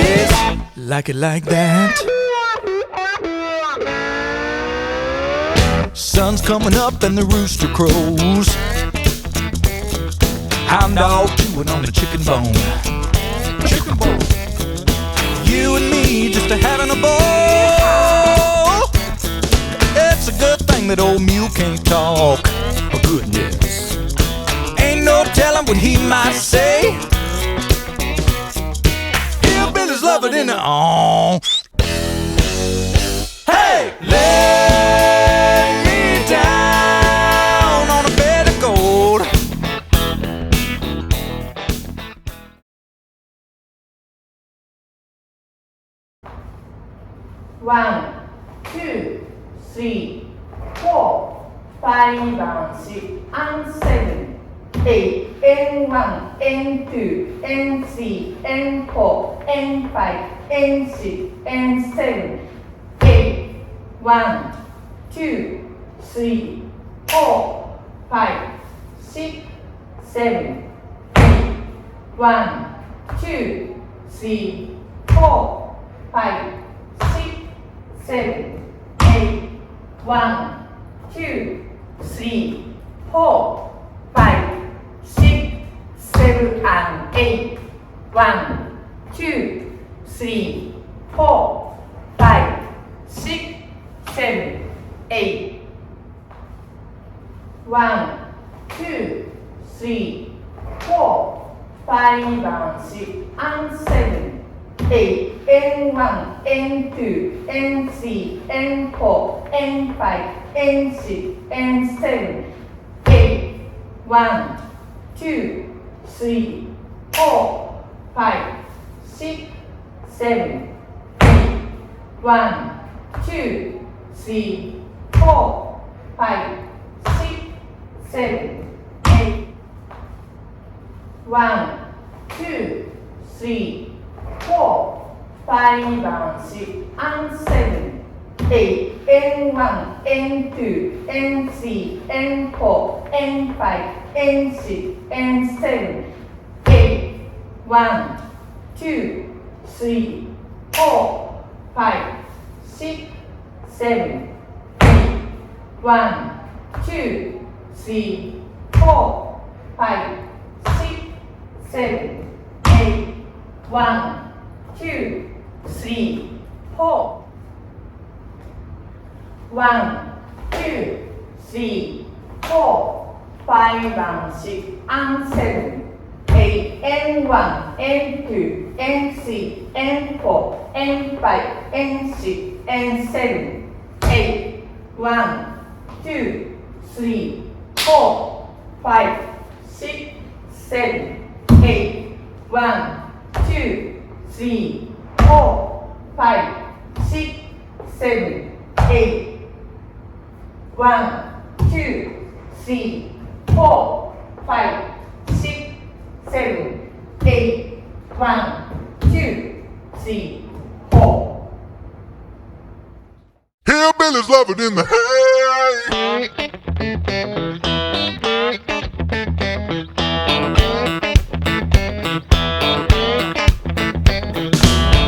Hillbillies like it like that. Sun's coming up and the rooster crows. Hound dog chewing on the chicken bone. Chicken bone. You and me just a having a ball. It's a good thing that old mule can't talk. Oh goodness. Ain't no telling what he might say. Hillbillies love it in the Hey, lay me down on a bed of gold. 1, 2, 3, 4, 5 and 6 and 7, 8, N1, N2, N3, N4, N5, N6, N7, 8, 1, 2, 3, 4, 5, 6, 7, 8, 1, 2, 3, 4, 5, 6, 7, 8, 1, 2, 3, 4, 5, 6, 7 and 8, 1, 2, 3, 4, 5, 6, 7, 8, 1, 2, 3, 4, 5 and 6 and 7, 8, N1, N2, N3, N4, N5, N6, N7, 8, 1, 2, 3, 4, 5, 6, 7, 8, 1, 2, 3, 4, 5, 6, 7, 8, 1, 2, 3, 4, 5 and 6 and 7, 8, N1, N2, N3, N4, N5, N6, N7, 8, 1, 2, 3, 4, 5, 6, 7, 8, 1, 2, 3, 4, 5, 6, 7, 8, 1, 2, 3, 4. 1, 2, 3, 4, 5 and 6 and 7, 8, N1, N2, N3, N4, N5, N6, N7, 8, 1, 2, 3, 4, 5, 6, 7, 8, 1, 2, 3, 4, 5, 6, 7, 8, 1, 2, 3, 4, 5, 6, 7, 8, 1, 2, 3, 4. Hillbillies love it in the hay.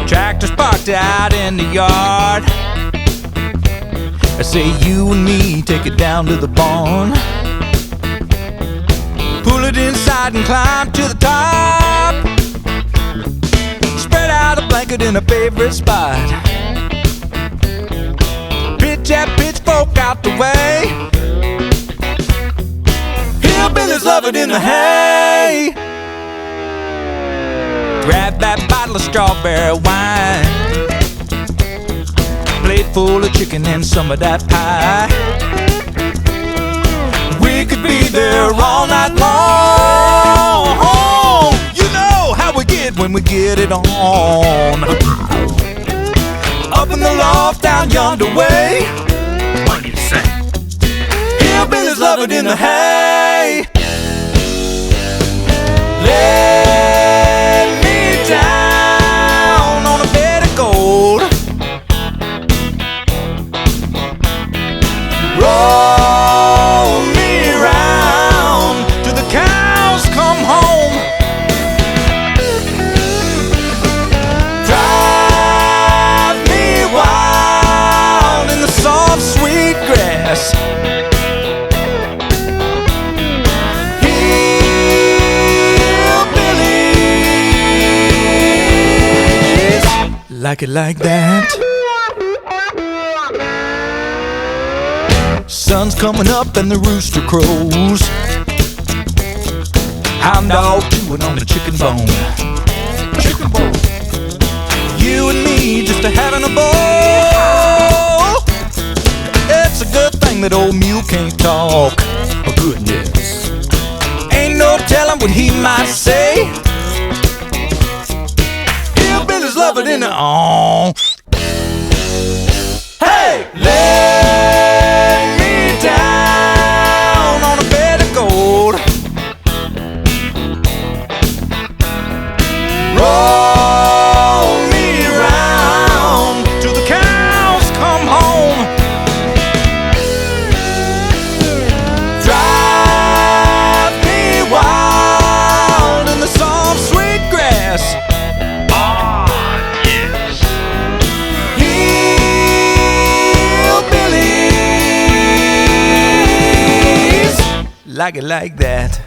Tractors parked out in the yard. I say you and me take it down to the barn. Pull it inside and climb to the top. Spread out a blanket in a favorite spot. Pitch that pitchfork out the way. Hillbillies love it in the hay. Grab that bottle of strawberry wine. Plate full of chicken and some of that pie. We could be there all night long. You know how we get when we get it on. Up in the loft down yonder way. What do you say? Hillbillies love it in the hay. Lay me down on a bed of gold. Roll like it like that. Sun's coming up and the rooster crows. Hound dog chewing on the chicken bone. Chicken bone. You and me just a having a ball. It's a good thing that old mule can't talk. Oh goodness. Ain't no telling what he might say. Hillbillies love it in the Hey, lay me down on a bed of gold. Roll me around till the cows come home. Drive me wild in the soft sweet grass. Hillbillies like it like that.